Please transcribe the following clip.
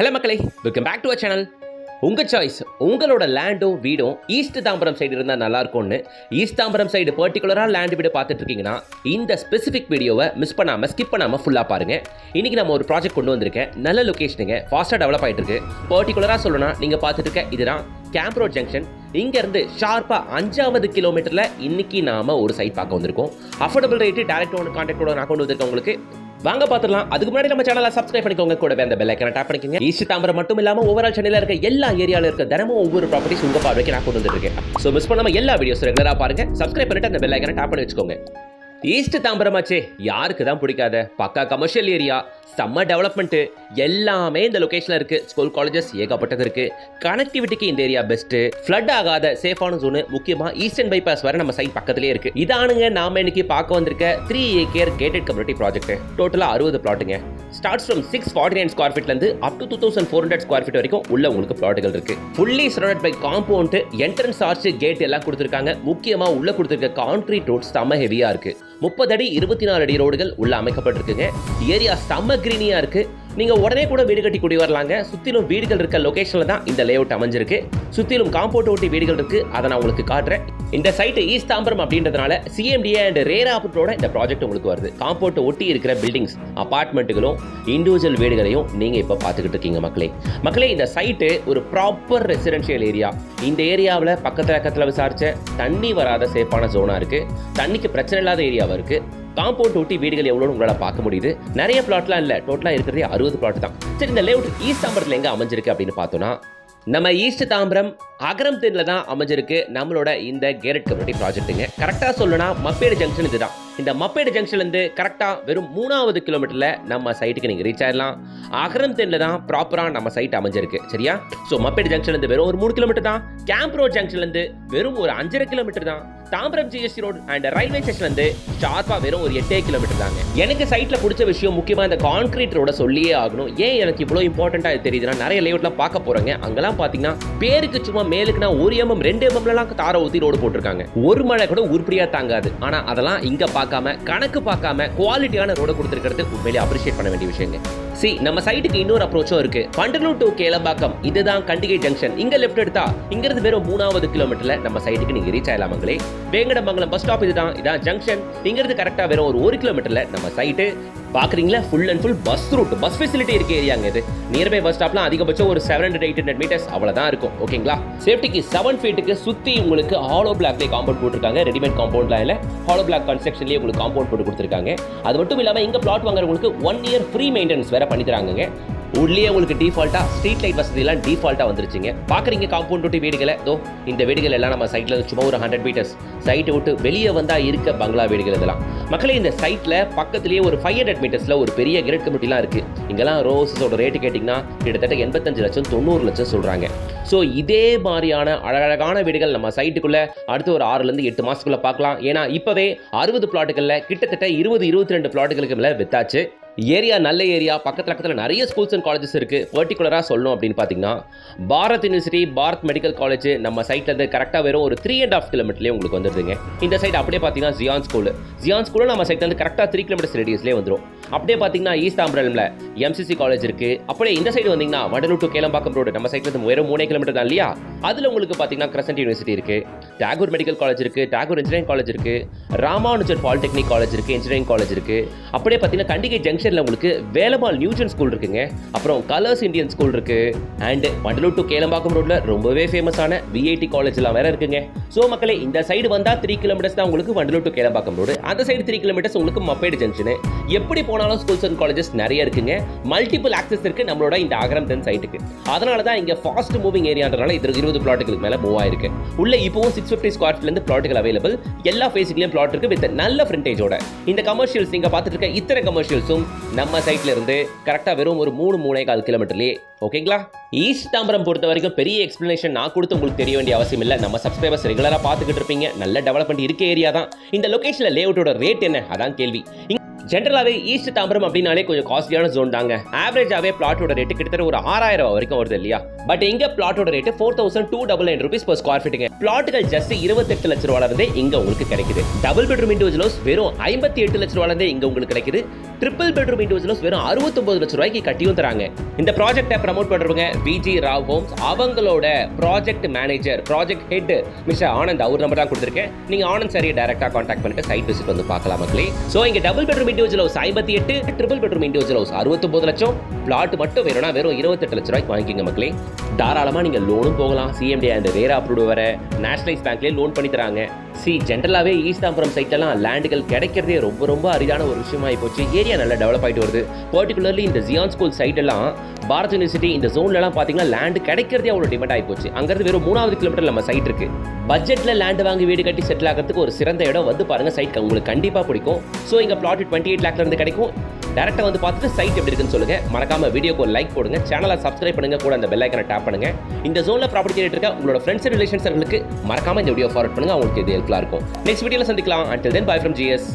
Hello மக்களே, welcome back to our channel. உங்கள் choice, உங்களோட லேண்டும் வீடும் ஈஸ்ட் தாம்பரம் சைடு இருந்தால் நல்லாயிருக்கும்னு ஈஸ்ட் தாம்பரம் சைடு பர்டிகுலராக லேண்டு வீடு பார்த்துட்டு இருக்கீங்கன்னா இந்த ஸ்பெசிஃபிக் வீடியோவை மிஸ் பண்ணாமல் ஸ்கிப் பண்ணாமல் ஃபுல்லாக பாருங்கள். இன்றைக்கி நம்ம ஒரு ப்ராஜெக்ட் கொண்டு வந்திருக்கேன். நல்ல லொக்கேஷனுங்க, ஃபாஸ்ட்டாக டெவலப் ஆகிட்டு இருக்கு. பர்டிகுலராக சொல்லணும்னா நீங்கள் பார்த்துட்டு இருக்க இதுதான் கேம்ப் ரோட் ஜங்ஷன். இங்கேருந்து ஷார்ப்பாக 5வது கிலோமீட்டரில் இன்றைக்கி நாம் ஒரு சைட் பார்க்க வந்திருக்கோம். அஃபோர்டபுள் ரேட்டு, டேரக்ட் ஓன் கான்டாக்டோட நான் கொண்டு வந்திருக்கேன். உங்களுக்கு வாங்க பார்த்துடலாம். அதுக்கு முன்னாடி நம்ம சேனலை சப்ஸ்கிரைப் பண்ணிக்கோங்க, கூட அந்த பெல் ஐக்கனை டேப் பண்ணிக்கோங்க. ஈஸ்ட் தாம்பரம் மட்டும் இல்லாமல் ஓவரால் சென்னையில் இருக்க எல்லா ஏரியாவில் இருக்க தினமும் ஒவ்வொரு ப்ராப்பர்ட்டிஸ் உங்கள் பார்வைக்கு நான் கொண்டு வந்துருக்கேன். ஸோ மிஸ் பண்ணாமல் எல்லா வீடியோஸ் ரெகுலராக பாருங்க. சப்ஸ்கிரைப் பண்ணிட்டு அந்த பெல் ஐக்கனை டேப் பண்ணி வச்சுக்கோங்க. ஈஸ்ட் தாம்பரமாச்சே யாருக்கு தான் பிடிக்காத, பக்கா கமர்ஷியல் ஏரியா, செம்ம டெவலப்மெண்ட்டு, எல்லாமே இந்த லொகேஷனில் இருக்குது. ஸ்கூல் காலேஜஸ் ஏகப்பட்டது இருக்குது. கனெக்டிவிட்டிக்கு இந்த ஏரியா பெஸ்ட்டு. ஃப்ளட் ஆகாத சேஃபான ஜோனு, முக்கியமாக ஈஸ்டர்ன் பைபாஸ் வர நம்ம சைட் பக்கத்துலேயே இருக்குது. இதானுங்க நாம இன்னைக்கு பார்க்க வந்திருக்க 3 ஏக்கர் கேட்டட் கம்யூனிட்டி ப்ராஜெக்ட். டோட்டலாக 60 பிளாட்டுங்க. ஸ்டார்ட்ஸ் ஃப்ரம் 649 ஸ்கொயர் ஃபீட்லேருந்து அப் டு 2400 ஸ்கொயர் ஃபீட் வரைக்கும் உள்ள உங்களுக்கு பிளாட்டுகள் இருக்கு. Fully surrounded by compound, entrance arch, gate எல்லாம் கொடுத்துருக்காங்க. முக்கியமாக உள்ள கொடுத்துருக்க கான்கிரீட் ரோட்ஸ் செம்ம ஹெவியாக இருக்கு. 30 அடி 24 அடி ரோடுகள் உள்ள அமைக்கப்பட்டிருக்குங்க. ஏரியா செம்ம கிரீனியா இருக்கு. நீங்க உடனே கூட வீடு கட்டி குடி வரலாங்க. சுத்திலும் வீடுகள் இருக்க லொகேஷன்ல தான் இந்த லேஅவுட் அமைஞ்சிருக்கு. சுத்திலும் காம்பவுண்ட் ஒட்டி வீடுகள் இருக்கு. அதை நான் உங்களுக்கு காட்டுறேன். இந்த சைட் ஈஸ்ட் தாம்பரம் அப்படின்றதுனால சிஎம்டிஏ அண்ட் ரேரா அப்ரூவோட இந்த ப்ராஜெக்ட் உங்களுக்கு வருது. காம்பவுண்ட் ஒட்டி இருக்கிற பில்டிங்ஸ், அபார்ட்மெண்ட்டுகளும் இண்டிவிஜுவல் வீடுகளையும் நீங்க இப்ப பாத்துக்கிட்டு இருக்கீங்க மக்களே. இந்த சைட்டு ஒரு ப்ராப்பர் ரெசிடென்ஷியல் ஏரியா. இந்த ஏரியாவில் பக்கத்துல விசாரிச்ச தண்ணி வராத சேஃபான ஜோனா இருக்கு. தண்ணிக்கு பிரச்சனை இல்லாத ஏரியாவா இருக்கு. காம்பவுண்ட் ஒட்டி வீடுகள் எவ்வளோன்னு உங்களால் பார்க்க முடியுது. நிறைய பிளாட்லாம் இல்லை, டோட்டலாக இருக்கிறதே 60 பிளாட் தான். சரி, இந்த லேஅவுட் ஈஸ்ட் தாம்பரத்தில் எங்கே அமைஞ்சிருக்கு அப்படின்னு பார்த்தோன்னா, நம்ம ஈஸ்ட் தாம்பரம் அகரம் தென்னில் தான் அமைஞ்சிருக்கு நம்மளோட இந்த கேரட் கம்யூனிட்டி ப்ராஜெக்ட்டுங்க. கரெக்டாக சொல்லணும்னா மப்பேடு ஜங்ஷன் இதுதான். இந்த மப்பேடு ஜங்ஷன்லேருந்து கரெக்டாக வெறும் 3வது கிலோமீட்டரில் நம்ம சைட்டுக்கு நீங்கள் ரீச் ஆயிடலாம். அகரம் தென்னில் தான் ப்ராப்பராக நம்ம சைட் அமைஞ்சிருக்கு. சரியா? ஸோ மப்பேடு ஜங்ஷன்லேருந்து வெறும் ஒரு 3 கிலோமீட்டர் தான். கேம்ப் ரோட் ஜங்ஷன்லேருந்து வெறும் ஒரு 5.5 கிலோமீட்டர் தான். Tambaram GST road and railway ஸ்டேஷன்லேருந்து ஷார்ப்பாக வெறும் ஒரு 8 கிலோமீட்டர் தாங்க. எனக்கு சைட்டில் பிடிச்ச விஷயம் முக்கியமாக இந்த கான்கிரீட் ரோட சொல்லியே ஆகணும். ஏன் எனக்கு இவ்வளோ இம்பார்ட்டண்ட்டாக இது தெரியுதுன்னா, நிறைய லேஅவுட்லாம் பார்க்க போகிறேங்க. அங்கெல்லாம் பார்த்தீங்கன்னா பேருக்கு சும்மா மேலுக்குனா 1 mm 2 mmலாம் தார ஊற்றி ரோடு போட்டிருக்காங்க. ஒரு மழை கூட உருப்படியாக தாங்காது. ஆனால் அதெல்லாம் இங்கே பார்க்காம, கணக்கு பார்க்காம குவாலிட்டியான ரோடு கொடுத்துருக்கிறது உண்மையிலே அப்ரிஷியேட் பண்ண வேண்டிய விஷயங்க. நம்ம சைட்டுக்கு இன்னொரு அப்ரோச்சும் இருக்கு. பண்டலூர் டு கேளம்பாக்கம், இதுதான் கண்டிகை ஜங்ஷன். இங்க லெஃப்ட் எடுத்தா இங்கிருந்து வெறும் 3வது கிலோமீட்டர்ல நம்ம சைட்டுக்கு நீங்க ரீச் ஆகலாமங்களே. வேங்கடமங்கலம் பஸ் ஸ்டாப் இதான் ஜங்ஷன். இங்கிருந்து கரெக்டா வெறும் ஒரு 1 கிலோமீட்டர்ல நம்ம சைட்டு. பாக்குறீங்களா, full and full bus route, bus facility இருக்க ஏரியாங்க இது. நியர்பை பஸ் ஸ்டாப்லாம் அதிகபட்சம் ஒரு 700-800 மீட்டர்ஸ் அவ்வளவுதான் இருக்கும். ஓகேங்களா? சேஃப்டிக்கு 7 ஃபீட்டுக்கு சுத்தி உங்களுக்கு ஹாலோ பிளாக்லேயே காம்பவுண்ட் போட்டிருக்காங்க. ரெடிமேட் காம்பவுண்ட்லாம் இல்லை, ஹாலோ பிளாக் கன்ஸ்ட்ரக்ஷன்லேயே உங்களுக்கு காம்பவுண்ட் போட்டு கொடுத்துருக்காங்க. அது மட்டும் இல்லாமல் இங்கே பிளாட் வாங்குறவங்களுக்கு 1 year ஃப்ரீ மெயின்டெனன்ஸ் வேற பண்ணி தராங்க. உள்ளே உங்களுக்கு டிஃபால்ட்டாக ஸ்ட்ரீட் லைட் வசதியெல்லாம் டிஃபால்ட்டாக வந்துருச்சுங்க. பார்க்குறீங்க காம்பவுண்ட் விட்டு வீடுகளை. இந்த வீடுகள் எல்லாம் நம்ம சைட்டில் சும்மா ஒரு 100 மீட்டர்ஸ் சைட்டை விட்டு வெளியே வந்தால் இருக்க பங்களா வீடுகள் இதெல்லாம். மக்களே, இந்த சைட்டில் பக்கத்துலேயே ஒரு 500 மீட்டர்ஸில் ஒரு பெரிய கிரேட் கம்யூனிட்டிலாம் இருக்குது. இங்கெல்லாம் ரோஸஸோட ரேட்டு கேட்டிங்கன்னா கிட்டத்தட்ட 85 லட்சம் 90 லட்சம் சொல்கிறாங்க. ஸோ இதே மாதிரியான அழகழகான வீடுகள் நம்ம சைட்டுக்குள்ளே அடுத்து ஒரு 6 to 8 மாதத்துக்குள்ளே பார்க்கலாம். ஏன்னா இப்போவே 60 பிளாட்டுகளில் கிட்டத்தட்ட 20-22 பிளாட்டுகளுக்கு மேலே வித்தாச்சு. ஏரியா நல்ல ஏரியா. பக்கத்தில் நிறைய ஸ்கூல்ஸ் அண்ட் காலேஜஸ் இருக்குது. பர்டிகுலராக சொல்லணும் அப்படின்னு பார்த்தீங்கன்னா, Bharat university, Bharat medical college நம்ம சைட்லேருந்து கரெக்டாக வெறும் ஒரு 3.5 கிலோமீட்டர்லேயே உங்களுக்கு வந்துடுதுங்க. இந்த சைட் அப்படியே பார்த்தீங்கன்னா ஜியான் ஸ்கூலும் நம்ம சைட்லேருந்து கரெக்டாக 3 கிலோமீட்டர்ஸ் ரேடியஸ்லேயே வந்துடும். அப்படியே பார்த்தீங்கன்னா ஈஸ்ட் தாம்பரம்ல எம்சிசி காலேஜ் இருக்குது. அப்படியே இந்த சைடு வந்தீங்கன்னா வண்டலூர் டு கேளம்பாக்கம் ரோடு நம்ம சைட்லேருந்து வெறும் 3 கிலோமீட்டர் தான் இல்லையா? அதில் உங்களுக்கு பார்த்தீங்கன்னா கிரசன்ட் யூனிவர்சிட்டி இருக்குது, டாகூர் மெடிக்கல் காலேஜ் இருக்குது, டாகூர் இன்ஜினியரிங் காலேஜ் இருக்குது, ராமானுஜர் பாலிடெக்னிக் காலேஜ் இருக்குது, இன்ஜினியரிங் காலேஜ் இருக்குது. அப்படியே பார்த்தீங்கன்னா கண்டிகை ஜங்ஷனில் உங்களுக்கு வேலம்மாள் நியூஜன் ஸ்கூல் இருக்குங்க. அப்புறம் கலர்ஸ் இந்தியன் ஸ்கூல் இருக்கு. அண்ட் வண்டலூர் டு கேளம்பாக்கம் ரோட்ல ரொம்பவே ஃபேமஸான விஐடி காலேஜ் எல்லாம் வேற இருக்குங்க. ஸோ மக்களே, இந்த சைடு வந்தா 3 கிலோமீட்டர்ஸ் தான் உங்களுக்கு வண்டலூர் டு கேளம்பாக்கம் ரோடு. அந்த சைடு 3 கிலோமீட்டர்ஸ் உங்களுக்கு மப்பேடு ஜங்ஷன். எப்படி போனாலும் ஸ்கூல்ஸ் அண்ட் காலேஜஸ் நிறைய இருக்குங்க. மல்டிபிள் ஆக்சஸ் இருக்கு நம்மளோட இந்த அகரம் தென் சைட்டுக்கு. அதனால தான் இங்க ஃபாஸ்ட் மூவிங் ஏரியான்றனால இது 20 பிளாட்டுகளுக்கு மேல மூவ் ஆயிருக்கு. உள்ள இப்போவும் 650 ஸ்கொயர் ஃபீட்ல இருந்து பிளாட்டுகள் அவைலபிள். எல்லா ஃபேஸிங்லயும் பிளாட் இருக்கு வித் நல்ல ஃப்ரண்டேஜோட. இந்த கமர்ஷியல்ஸ் நீங்க பார்த்துட்டு இருக்க இத்தனை கமர்ஷியல்ஸும் நம்ம சைட்ல இருந்து கரெக்டாக வெறும் ஒரு 3-3.25 கிலோமீட்டர்லேயே. ஓகேங்களா? ஈஸ்ட் தாம்பரம் பொறுத்த வரைக்கும் பெரிய எக்ஸ்பிளனேஷன் நான் கொடுத்து உங்களுக்கு தெரிய வேண்டிய அவசியம் இல்லை. நம்ம சப்ஸ்கிரைபர்ஸ் ரெகுலராக பார்த்துக்கிட்டு இருப்பீங்க. நல்ல டெவலப்மெண்ட் இருக்க ஏரியா தான். இந்த லொகேஷனில் லேஅவுட்டோட ரேட் என்ன, அதான் கேள்வி. ஜென்ரலாகவே ஈஸ்ட் தாம்பரம் அப்படின்னாலே கொஞ்சம் காஸ்ட்லியான ஜோன் தாங்க. ஆவரேஜாகவே பிளாட்டோட ரேட்டு கிட்டத்தட்ட ஒரு 6,000 வரைக்கும் வருது இல்லையா? பட் இங்க பிளாட்டோட rate 4,299 rupees per square feet. பிளாட்டுகள் ஜஸ்ட் 28 லட்ச ரூபாயில இருந்தே இங்க உங்களுக்கு கிடைக்குது. டபுள் பெட்ரூம் இண்டிவிஜுவல் ஹவுஸ் வெறும் 58 லட்ச ரூபாயில இருந்தே இங்க உங்களுக்கு கிடைக்குது. ட்ரிபிள் பெட்ரூம் இண்டிவிஜுவல் ஹவுஸ் வெறும் 69 லட்ச ரூபாய்க்கு கட்டியும் தராங்க. இந்த ப்ராஜெக்ட்டை ப்ரமோட் பண்றவங்க விஜி ராவ் ஹோம்ஸ். அவங்களோட project manager, project head mister Anand, அவர் நம்பர் தான் கொடுத்துருக்கேன். நீங்க ஆனந்த் சாரியை டைரக்டா கான்டாக்ட் பண்ணிட்டு சைட் விசிட் வந்து பார்க்கலாம் மக்களே. சோ இங்க double bedroom individual house 58, triple bedroom individual house 69 லட்சம், பிளாட் மட்டும் வேணும்னா வெறும் 28 லட்ச ரூபாய்க்கு வாங்கிக்கங்க மக்களே. தாராளமா நீங்க லோனும் போகலாம். சிஎம்டி அண்ட் ரேரா அப்ரூவ்டு வர நேஷனலைஸ் பேங்க்லேயே லோன் பண்ணி தராங்க. ஜென்ரலாகவே ஈஸ்ட் தாம்பரம் சைட்லாம் லேண்டுகள் கிடைக்கிறதே ரொம்ப ரொம்ப அரிதான ஒரு விஷயமாகி போச்சு. ஏரியா நல்லா டெவலப் ஆகிட்டு வருது. பர்டிகுலர்லி இந்த ஜியான் ஸ்கூல் சைட் எல்லாம், பாரத் யூனிவர்சிட்டி இந்த ஜோன்லலாம் பார்த்தீங்கன்னா லேண்டு கிடைக்கிறதே அவ்வளோ டிமாண்ட் ஆகி போச்சு. அங்கேருந்து வெறும் 3வது கிலோமீட்டர் நம்ம சைட் இருக்கு. பட்ஜெட்டில் லேண்டு வாங்கி வீடு கட்டி செட்டில் ஆகிறதுக்கு ஒரு சிறந்த இடம். வந்து பாருங்க, சைட் உங்களுக்கு கண்டிப்பாக பிடிக்கும். ஸோ இங்கே பிளாட் 28 லேக்ல இருந்து கிடைக்கும். டேரக்டாக வந்து பார்த்துட்டு சைட் எப்படி இருக்குன்னு சொல்லுங்க. மறக்காம வீடியோக்கு ஒரு லைக் போடுங்க, சேனலை சப்ஸ்கிரைப் பண்ணுங்க, கூட அந்த பெல் ஐக்கனை டேப் பண்ணுங்க. இந்த ஜோன்ல ப்ராப்பர்ட்டி தேடிட்டு இருக்க உங்களோட ஃப்ரெண்ட்ஸ் அண்ட் ரிலேஷன்ஸ்களுக்கு மறக்காம இந்த வீடியோ ஃபார்வர்ட் பண்ணுங்க. அவங்களுக்கு இது ஹெல்ப்ஃபுல்லா இருக்கும். நெக்ஸ்ட் வீடியோல சந்திக்கலாம். Until then, bye from GS.